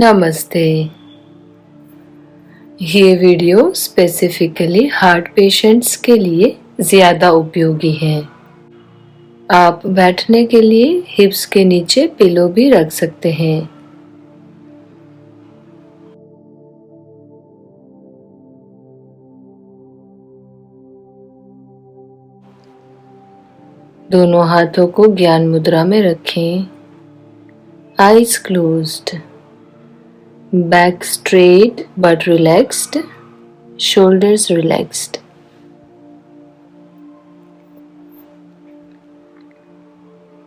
नमस्ते। ये video specifically heart patients के लिए ज़्यादा उपयोगी है। आप बैठने के लिए हिप्स के नीचे पिलो भी रख सकते हैं। दोनों हाथों को ज्ञान मुद्रा में रखें। Eyes closed, back straight but relaxed, shoulders relaxed.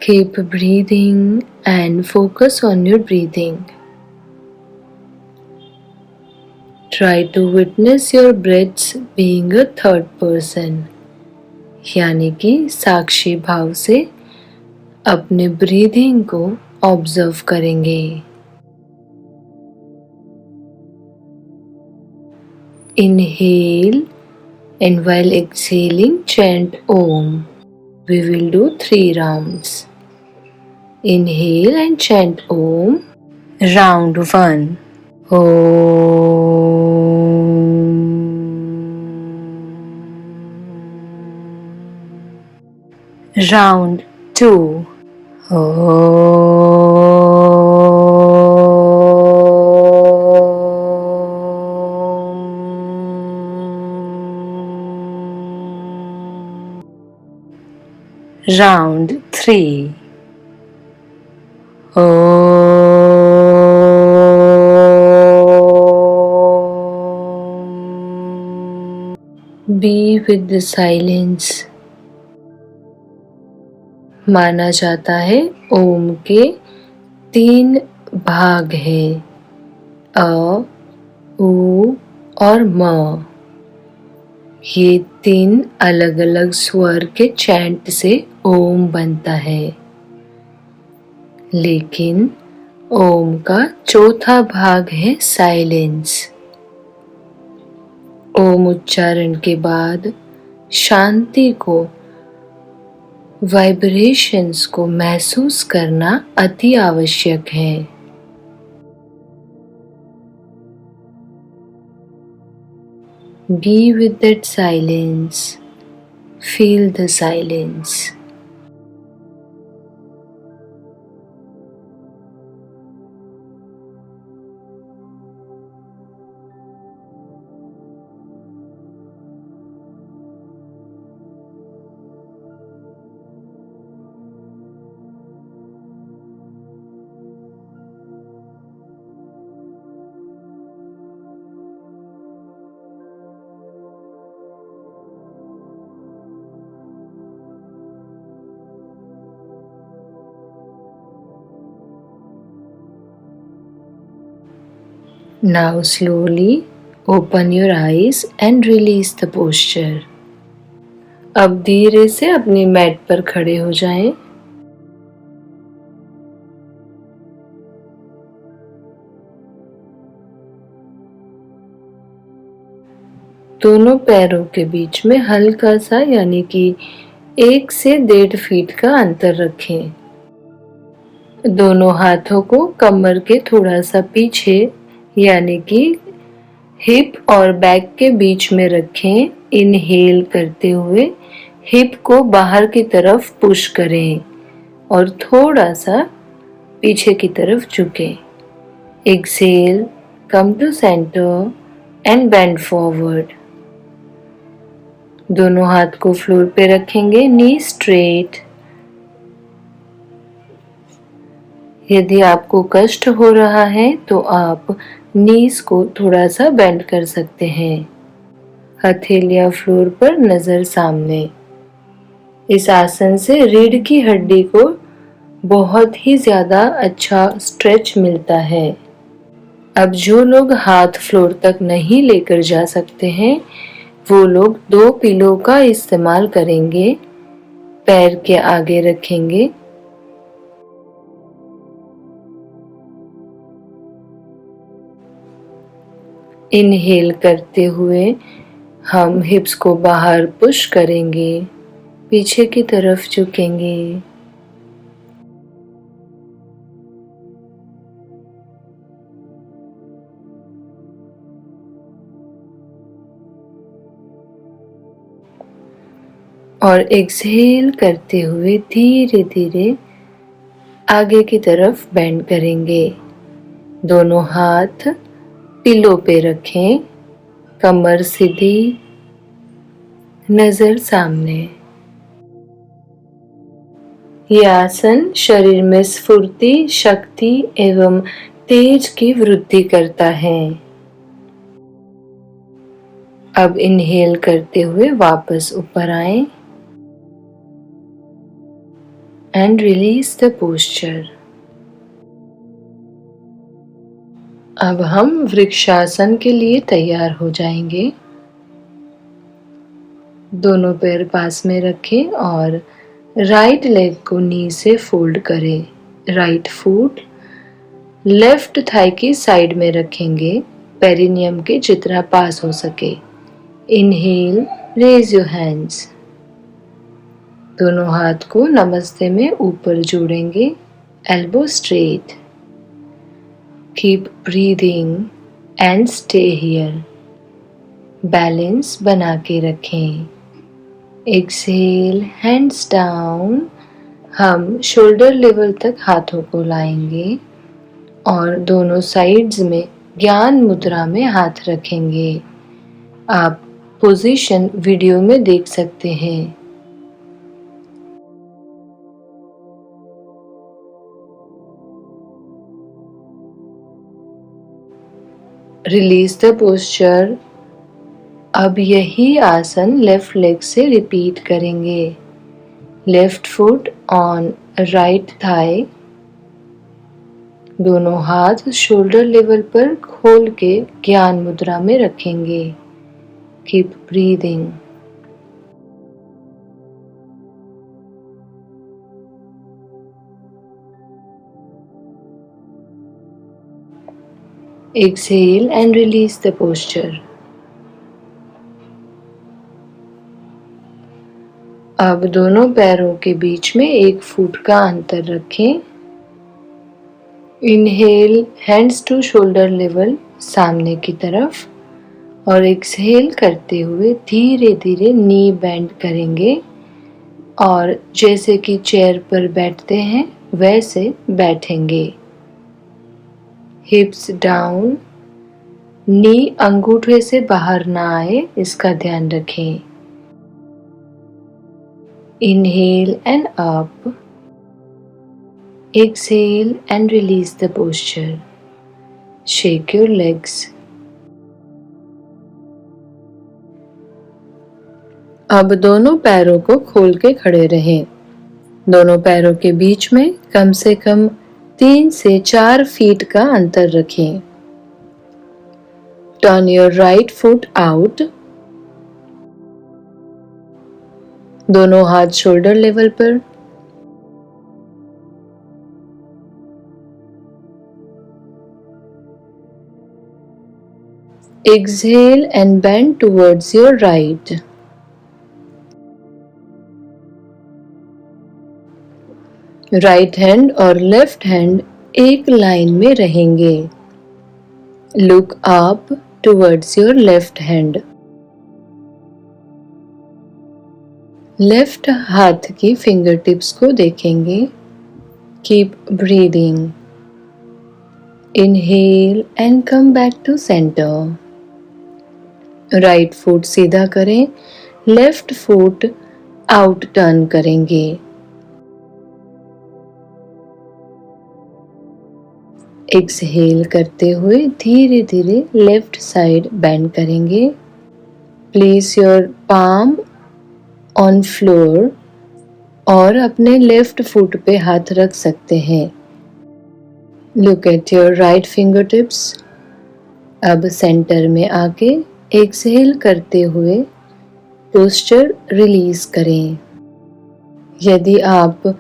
Keep breathing and focus on your breathing. Try to witness your breaths being a third person. यानी कि साक्षी भाव से अपने ब्रीदिंग को ऑब्जर्व करेंगे। Inhale and while exhaling chant Om. We will do 3 rounds. Inhale and chant Om. Round 1. Round 2. Round 3. Be with the silence. माना जाता है ओम के 3 भाग हैं, अ, उ और म। ये 3 अलग अलग स्वर के चैंट से ओम बनता है, लेकिन ओम का चौथा भाग है साइलेंस। ओम उच्चारण के बाद शांति को, वाइब्रेशंस को महसूस करना अति आवश्यक है। Be with that silence. Feel the silence. Now slowly open your eyes and release the posture. अब धीरे से अपनी मैट पर खड़े हो जाएं। दोनों पैरों के बीच में हल्का सा यानी कि 1 से 1.5 फीट का अंतर रखें। दोनों हाथों को कमर के थोड़ा सा पीछे यानी कि हिप और बैक के बीच में रखें। इनहेल करते हुए हिप को बाहर की तरफ पुश करें और थोड़ा सा पीछे की तरफ झुकें। Exhale, come to centre and bend forward. दोनों हाथ को फ्लोर पे रखेंगे, नी स्ट्रेट। यदि आपको कष्ट हो रहा है तो आप नीज को थोड़ा सा बेंड कर सकते हैं। हथेलियां फ्लोर पर, नजर सामने। इस आसन से रीढ़ की हड्डी को बहुत ही ज्यादा अच्छा स्ट्रेच मिलता है। अब जो लोग हाथ फ्लोर तक नहीं लेकर जा सकते हैं वो लोग 2 पिलो का इस्तेमाल करेंगे। पैर के आगे रखेंगे। इनहेल करते हुए हम हिप्स को बाहर पुश करेंगे, पीछे की तरफ झुकेंगे। और एक्सहेल करते हुए धीरे धीरे आगे की तरफ बेंड करेंगे। दोनों हाथ पिलो पे रखें, कमर सीधी, नजर सामने। यह आसन शरीर में स्फूर्ति, शक्ति एवं तेज की वृद्धि करता है। अब इनहेल करते हुए वापस ऊपर आएं एंड रिलीज द पोस्चर। अब हम वृक्षासन के लिए तैयार हो जाएंगे। दोनों पैर पास में रखें और राइट लेग को नी से फोल्ड करें। राइट फुट लेफ्ट थाई की साइड में रखेंगे, पेरिनियम के जितना पास हो सके। Inhale, raise your hands. दोनों हाथ को नमस्ते में ऊपर जोड़ेंगे, elbow straight. Keep breathing and stay here. Balance बना के रखें। Exhale, hands down. हम शोल्डर लेवल तक हाथों को लाएंगे और दोनों साइड्स में ज्ञान मुद्रा में हाथ रखेंगे। आप पोजीशन वीडियो में देख सकते हैं। Release the posture. अब यही आसन लेफ्ट लेग से रिपीट करेंगे। Left foot on right thigh. दोनों हाथ शोल्डर लेवल पर खोल के ज्ञान मुद्रा में रखेंगे। Keep breathing. Exhale and release the posture. अब दोनों पैरों के बीच में 1 फुट का अंतर रखें। Inhale, hands to shoulder level सामने की तरफ और एक्सहेल करते हुए धीरे धीरे नी बेंड करेंगे और जैसे कि चेयर पर बैठते हैं वैसे बैठेंगे। हिप्स डाउन, नी अंगूठे से बाहर ना आए, इसका ध्यान रखें। Inhale and up. Exhale and release the posture. Shake your legs. अब दोनों पैरों को खोल के खड़े रहें। दोनों पैरों के बीच में कम से कम 3 से 4 फीट का अंतर रखें। Turn your right foot out. दोनों हाथ शोल्डर लेवल पर। Exhale and bend towards your right. Right hand और लेफ्ट हैंड एक लाइन में रहेंगे। Look up towards your left hand. Left हाथ की फिंगर टिप्स को देखेंगे। Keep breathing. Inhale and come back to centre. Right foot सीधा करें, लेफ्ट फुट आउट टर्न करेंगे। एक्सहेल करते हुए धीरे धीरे लेफ्ट साइड बेंड करेंगे। Place your palm on floor और अपने लेफ्ट फुट पे हाथ रख सकते हैं। Look at your right finger tips. अब सेंटर में आके एक्सहेल करते हुए पोस्चर रिलीज करें। यदि आप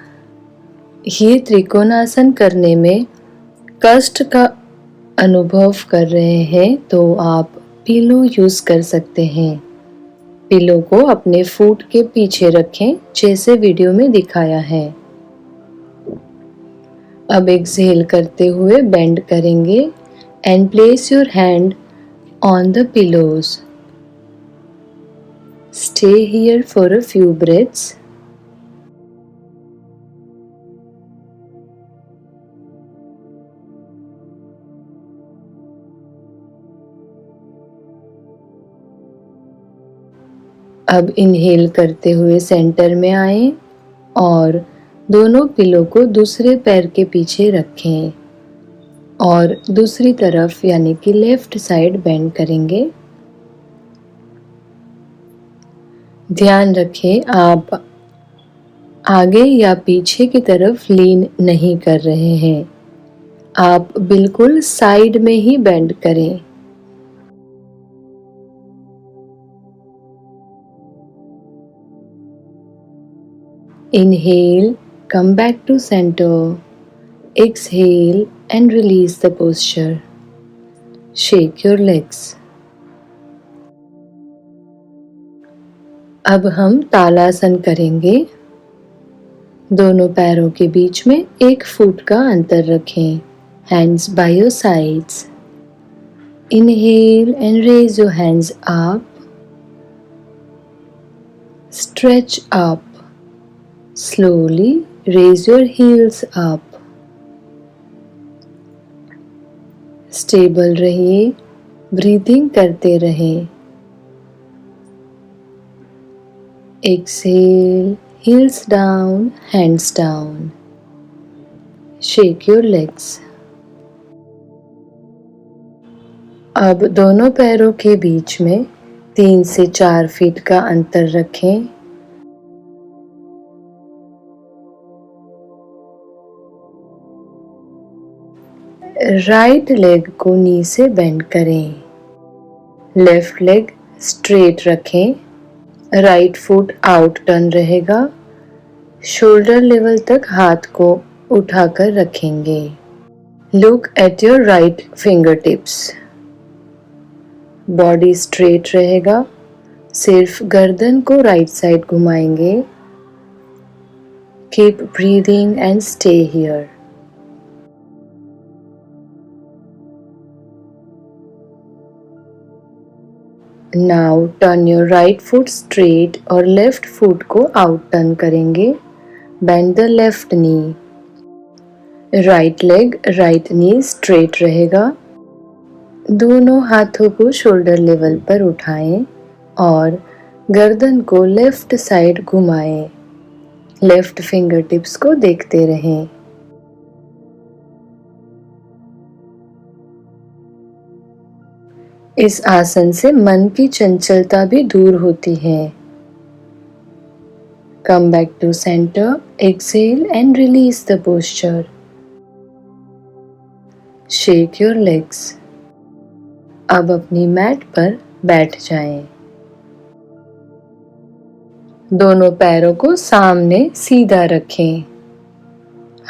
ये त्रिकोणासन करने में कष्ट का अनुभव कर रहे हैं तो आप पिलो यूज कर सकते हैं। पिलो को अपने फुट के पीछे रखें जैसे वीडियो में दिखाया है। अब एक्सहेल करते हुए बेंड करेंगे and place your hand on the pillows. stay here for a few breaths. अब इनहेल करते हुए सेंटर में आए और दोनों पिलो को दूसरे पैर के पीछे रखें और दूसरी तरफ यानी कि लेफ्ट साइड बेंड करेंगे। ध्यान रखें आप आगे या पीछे की तरफ लीन नहीं कर रहे हैं, आप बिल्कुल साइड में ही बेंड करें। Inhale, come back to center. Exhale and release the posture. Shake your legs. अब हम तालासन करेंगे। दोनों पैरों के बीच में 1 फुट का अंतर रखें। Hands by your sides. Inhale and raise your hands up. Stretch up. Slowly raise your heels up. Stable रहिए, ब्रीदिंग करते रहें। Exhale, heels down, hands down. Shake your legs. अब दोनों पैरों के बीच में 3 से 4 फीट का अंतर रखें। राइट लेग को नी से बेंड करें। लेफ्ट लेग स्ट्रेट रखें। राइट फुट आउट टर्न रहेगा। शोल्डर लेवल तक हाथ को उठाकर रखेंगे। Look at your right finger tips. Body straight रहेगा, सिर्फ गर्दन को राइट साइड घुमाएंगे। Keep breathing and stay here. Now turn your right foot straight और लेफ्ट फुट को आउट टर्न करेंगे। Bend the left knee. Right leg right knee straight रहेगा। दोनों हाथों को शोल्डर लेवल पर उठाएं और गर्दन को लेफ्ट साइड घुमाएं। लेफ्ट फिंगर टिप्स को देखते रहें। इस आसन से मन की चंचलता भी दूर होती है। Come back to center, exhale and release the posture. Shake your legs. अब अपनी मैट पर बैठ जाएं। दोनों पैरों को सामने सीधा रखें।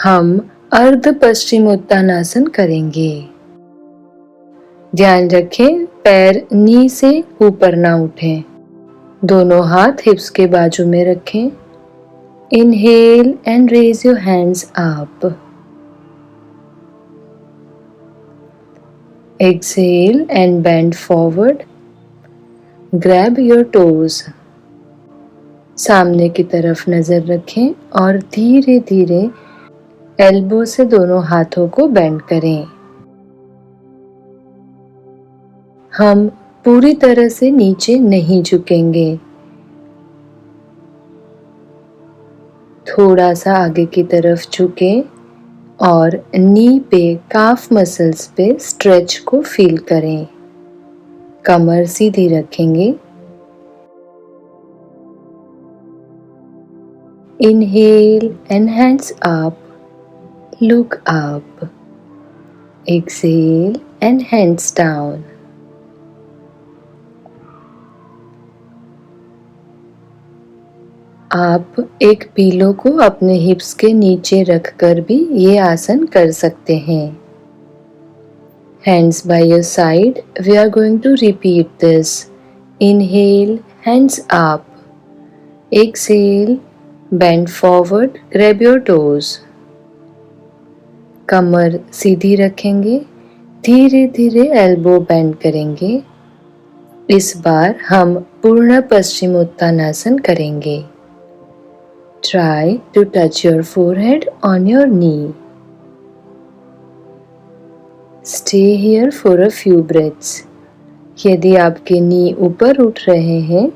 हम अर्ध पश्चिमोत्तानासन करेंगे। ध्यान रखें पैर नी से ऊपर ना उठें। दोनों हाथ हिप्स के बाजू में रखें। Inhale and raise your hands up. Exhale and bend forward. Grab your toes. सामने की तरफ नजर रखें और धीरे धीरे एल्बो से दोनों हाथों को बेंड करें। हम पूरी तरह से नीचे नहीं झुकेंगे। थोड़ा सा आगे की तरफ झुकें और नी पे काफ मसल्स पे स्ट्रेच को फील करें। कमर सीधी रखेंगे। Inhale and hands up, look up. Exhale and hands down. आप एक पीलो को अपने हिप्स के नीचे रखकर भी ये आसन कर सकते हैं। Hands by your side, we are going to repeat this. Inhale, hands up. Exhale, bend forward, grab your toes. कमर सीधी रखेंगे, धीरे धीरे एल्बो बेंड करेंगे। इस बार हम पूर्ण पश्चिमोत्तानासन करेंगे। Try to touch your forehead on your knee. Stay here for a few breaths. यदि आपके नी ऊपर उठ रहे हैं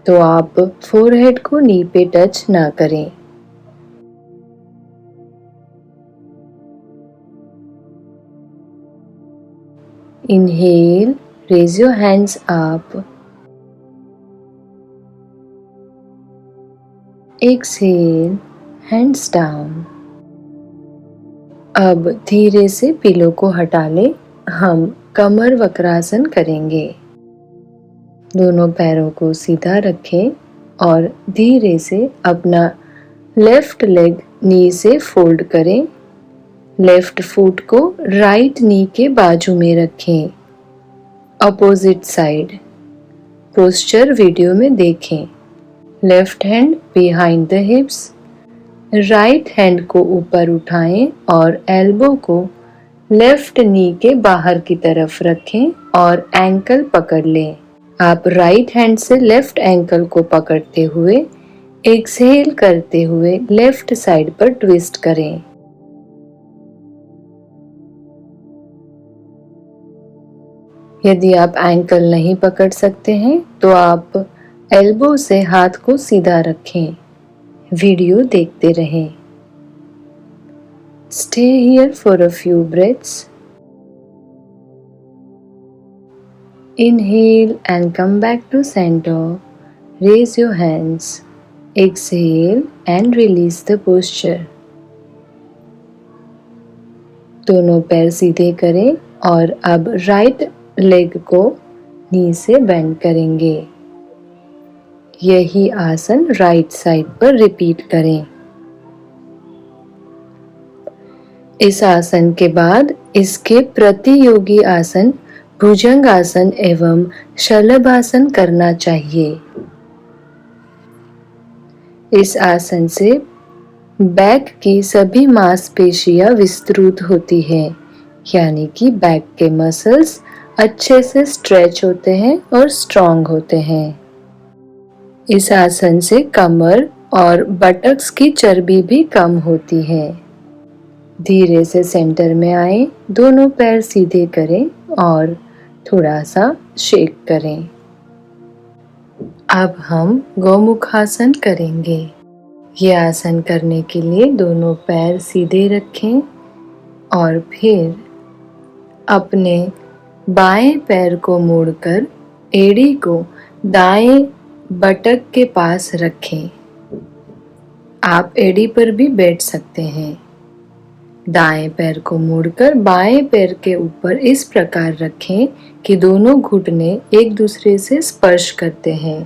तो आप फोरहेड को नी पे टच ना करें। Inhale, raise your hands up. Exhale, hands down. अब धीरे से पिलो को हटा लें। हम कमर वक्रासन करेंगे। दोनों पैरों को सीधा रखें और धीरे से अपना लेफ्ट लेग नी से फोल्ड करें। लेफ्ट फुट को राइट नी के बाजू में रखें। अपोजिट साइड पोस्चर वीडियो में देखें। Left hand behind the हिप्स, right hand को ऊपर उठाएं और एल्बो को लेफ्ट नी के बाहर की तरफ रखें और एंकल पकड़ लें। आप राइट हैंड से लेफ्ट एंकल को पकड़ते हुए एक्सहेल करते हुए लेफ्ट साइड पर ट्विस्ट करें। यदि आप एंकल नहीं पकड़ सकते हैं तो आप एल्बो से हाथ को सीधा रखें। वीडियो देखते रहें। Stay here for a few breaths. Inhale and come back to center. Raise your hands. Exhale and release the posture. दोनों पैर सीधे करें और अब राइट लेग को नी से बेंड करेंगे। यही आसन राइट साइड पर रिपीट करें। इस आसन के बाद इसके प्रतियोगी आसन भुजंग आसन एवं शलभासन करना चाहिए। इस आसन से बैक की सभी मांसपेशियां विस्तृत होती हैं, यानी कि बैक के मसल्स अच्छे से स्ट्रेच होते हैं और स्ट्रॉन्ग होते हैं। इस आसन से कमर और बटक्स की चर्बी भी कम होती है। धीरे से सेंटर में आए, दोनों पैर सीधे करें और थोड़ा सा शेक करें। अब हम गौमुखासन करेंगे। ये आसन करने के लिए दोनों पैर सीधे रखें और फिर अपने बाएं पैर को मोड़कर एड़ी को दाएं बटक के पास रखें। आप एड़ी पर भी बैठ सकते हैं। दाएं पैर को मोड़कर बाएं पैर के ऊपर इस प्रकार रखें कि दोनों घुटने एक दूसरे से स्पर्श करते हैं।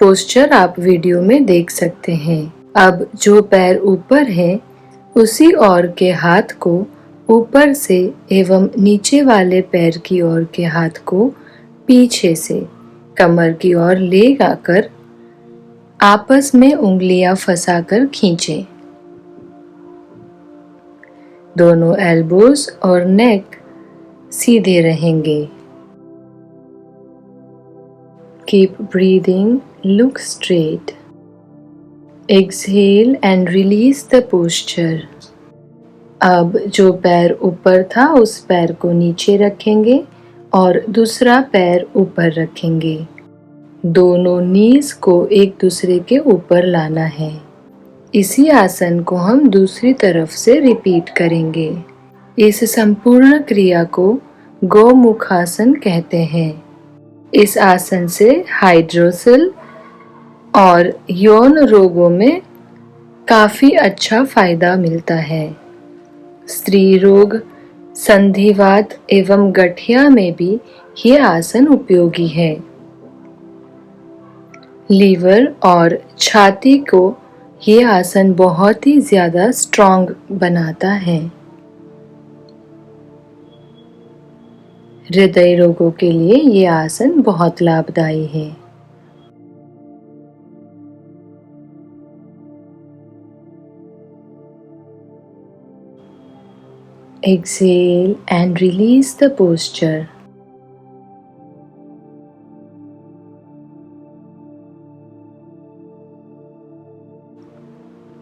पोस्चर आप वीडियो में देख सकते हैं। अब जो पैर ऊपर है उसी ओर के हाथ को ऊपर से एवं नीचे वाले पैर की ओर के हाथ को पीछे से कमर की ओर ले आकर आपस में उंगलियां फंसाकर खींचें। दोनों एल्बोज और नेक सीधे रहेंगे। Keep breathing, look straight. Exhale and release the posture. अब जो पैर ऊपर था उस पैर को नीचे रखेंगे और दूसरा पैर ऊपर रखेंगे। दोनों नीज को एक दूसरे के ऊपर लाना है। इसी आसन को हम दूसरी तरफ से रिपीट करेंगे। इस संपूर्ण क्रिया को गौमुखासन कहते हैं। इस आसन से हाइड्रोसिल और यौन रोगों में काफी अच्छा फायदा मिलता है। स्त्री रोग, संधिवात एवं गठिया में भी ये आसन उपयोगी है। लीवर और छाती को ये आसन बहुत ही ज्यादा स्ट्रॉन्ग बनाता है। हृदय रोगों के लिए ये आसन बहुत लाभदायी है। Exhale and release the posture.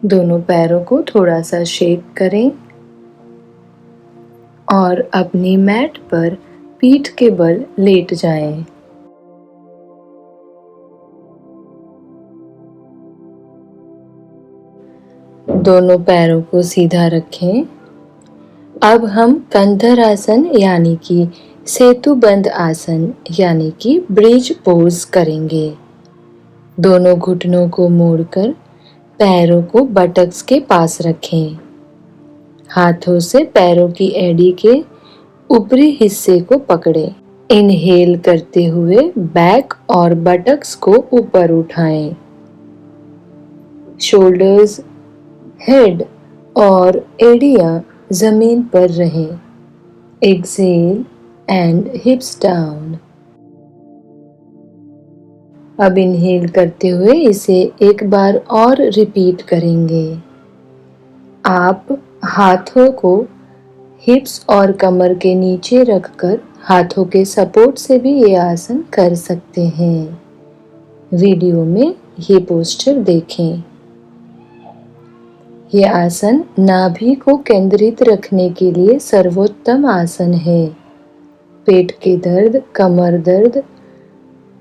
दोनों पैरों को थोड़ा सा शेक करें और अपनी मैट पर पीठ के बल लेट जाएं। दोनों पैरों को सीधा रखें। अब हम कंधर आसन यानी कि सेतुबंद आसन यानी कि ब्रिज पोज करेंगे। दोनों घुटनों को मोड़कर पैरों को बटक्स के पास रखें। हाथों से पैरों की एड़ी के ऊपरी हिस्से को पकड़ें। इनहेल करते हुए बैक और बटक्स को ऊपर उठाएं। शोल्डर्स, हेड और एड़ियां जमीन पर रहें। Exhale and hips down. अब इनहेल करते हुए इसे एक बार और रिपीट करेंगे। आप हाथों को हिप्स और कमर के नीचे रखकर हाथों के सपोर्ट से भी ये आसन कर सकते हैं। वीडियो में ये पोस्चर देखें। ये आसन नाभि को केंद्रित रखने के लिए सर्वोत्तम आसन है। पेट के दर्द, कमर दर्द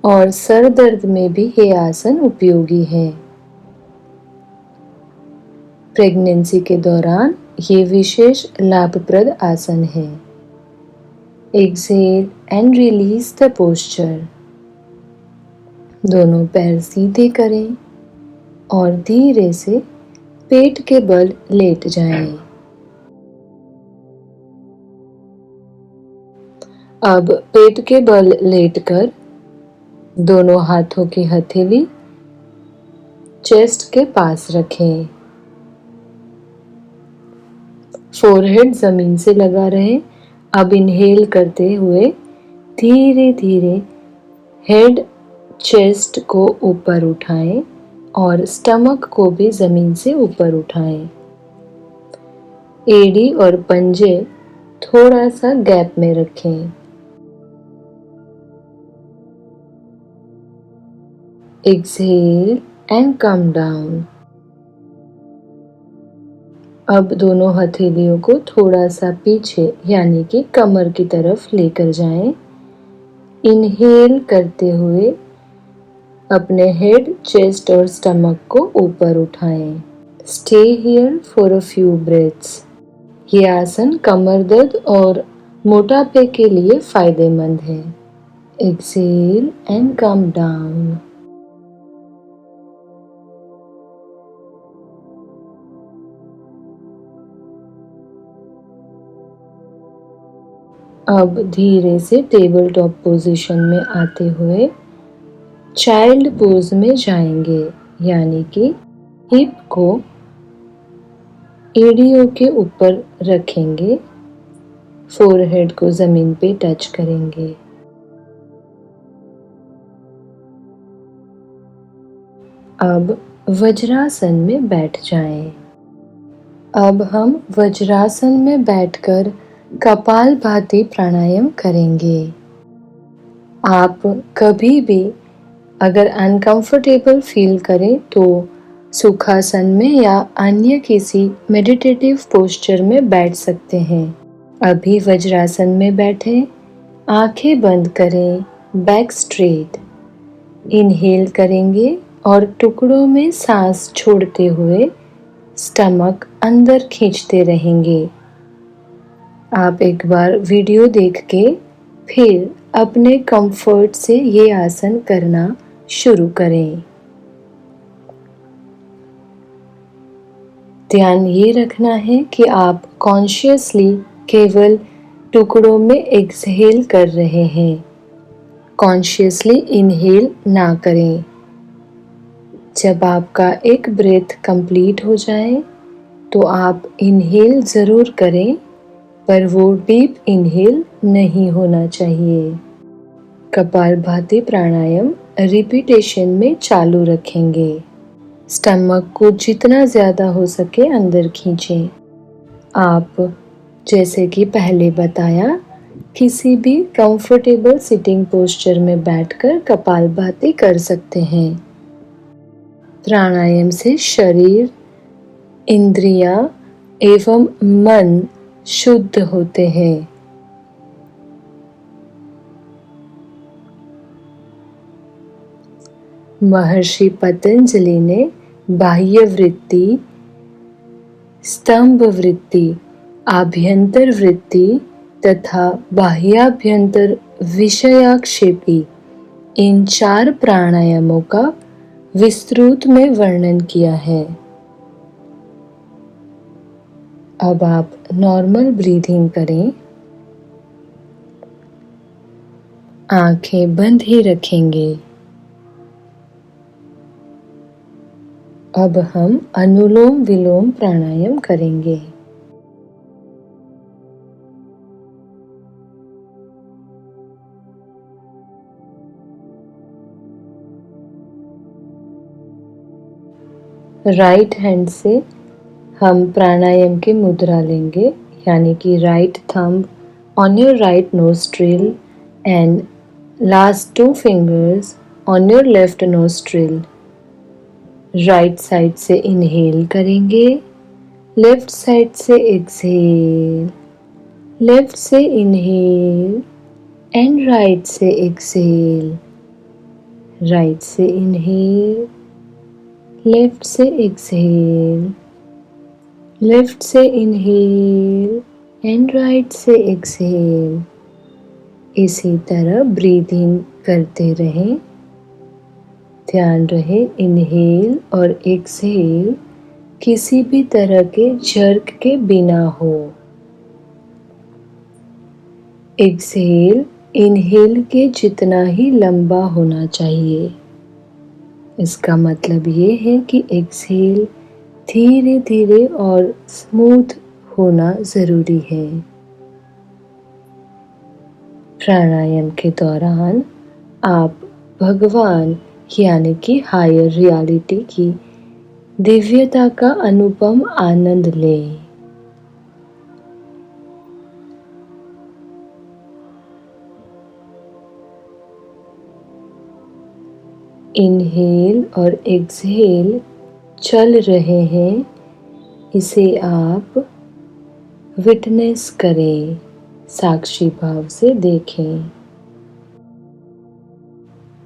और सर दर्द में भी ये आसन उपयोगी है। प्रेगनेंसी के दौरान ये विशेष लाभप्रद आसन है। Exhale and release the posture. दोनों पैर सीधे करें और धीरे से पेट के बल लेट जाएं। अब पेट के बल लेटकर दोनों हाथों की हथेली चेस्ट के पास रखें। फोरहेड जमीन से लगा रहे। अब इनहेल करते हुए धीरे धीरे हेड, चेस्ट को ऊपर उठाएं और स्टमक को भी जमीन से ऊपर उठाएं। एड़ी और पंजे थोड़ा सा गैप में रखें। Exhale and come down. अब दोनों हथेलियों को थोड़ा सा पीछे यानी कि कमर की तरफ लेकर जाएं। इनहेल करते हुए अपने हेड, चेस्ट और स्टमक को ऊपर उठाएं। Stay here for a few breaths. ये आसन कमर दर्द और मोटापे के लिए फायदेमंद है। Exhale and come down. अब धीरे से टेबल टॉप पोजीशन में आते हुए चाइल्ड पोज में जाएंगे, यानी कि हिप को एड़ियों के ऊपर रखेंगे, फोरहेड को जमीन पे टच करेंगे। अब वज्रासन में बैठ जाएं। अब हम वज्रासन में बैठकर कपालभाति प्राणायाम करेंगे। आप कभी भी अगर अनकंफर्टेबल फील करें तो सुखासन में या अन्य किसी मेडिटेटिव पोस्चर में बैठ सकते हैं। अभी वज्रासन में बैठें, आंखें बंद करें, बैक स्ट्रेट। इनहेल करेंगे और टुकड़ों में सांस छोड़ते हुए स्टमक अंदर खींचते रहेंगे। आप एक बार वीडियो देख के फिर अपने कंफर्ट से ये आसन करना शुरू करें। ध्यान ये रखना है कि आप कॉन्शियसली केवल टुकड़ों में एक्सहेल कर रहे हैं, कॉन्शियसली इनहेल ना करें। जब आपका एक ब्रेथ कंप्लीट हो जाए तो आप इनहेल ज़रूर करें, पर वो डीप इनहेल नहीं होना चाहिए। कपालभाति प्राणायाम रिपीटेशन में चालू रखेंगे। स्टमक को जितना ज़्यादा हो सके अंदर खींचें। आप जैसे कि पहले बताया, किसी भी कंफर्टेबल सिटिंग पोस्चर में बैठकर कपालभाति कर सकते हैं। प्राणायाम से शरीर, इंद्रियां एवं मन शुद्ध होते हैं। महर्षि पतंजलि ने बाह्य वृत्ति, स्तंभ वृत्ति, आभ्यंतर वृत्ति तथा बाह्याभ्यंतर विषयाक्षेपी इन 4 प्राणायामों का विस्तृत में वर्णन किया है। अब आप नॉर्मल ब्रीदिंग करें। आंखें बंद ही रखेंगे। अब हम अनुलोम विलोम प्राणायाम करेंगे। राइट हैंड से हम प्राणायाम की मुद्रा लेंगे, यानी कि right thumb on your right nostril and last 2 fingers on your left nostril. Right side से इनहेल करेंगे, लेफ्ट साइड से एक्सहेल, लेफ्ट से इनहेल एंड राइट से एक्सहेल, राइट से इनहेल, लेफ्ट से एक्सहेल, लेफ्ट से इनहेल एंड राइट से exhale. इसी तरह ब्रीदिंग करते रहें। ध्यान रहे इनहेल और एक्सहेल किसी भी तरह के जर्क के बिना हो। एक्सहेल इनहेल के जितना ही लंबा होना चाहिए। इसका मतलब ये है कि एक्सहेल धीरे धीरे और स्मूथ होना ज़रूरी है। प्राणायाम के दौरान आप भगवान यानी कि हायर रियलिटी की दिव्यता का अनुपम आनंद लें। इनहेल और एक्सहेल चल रहे हैं, इसे आप विटनेस करें, साक्षी भाव से देखें।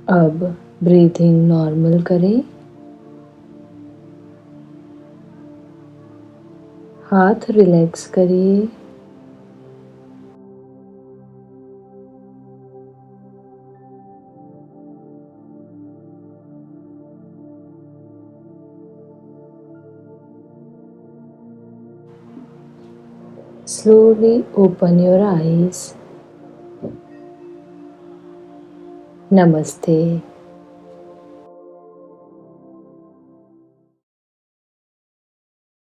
अब ब्रीथिंग नॉर्मल करें। हाथ रिलैक्स करिए। Slowly open your eyes. Namaste.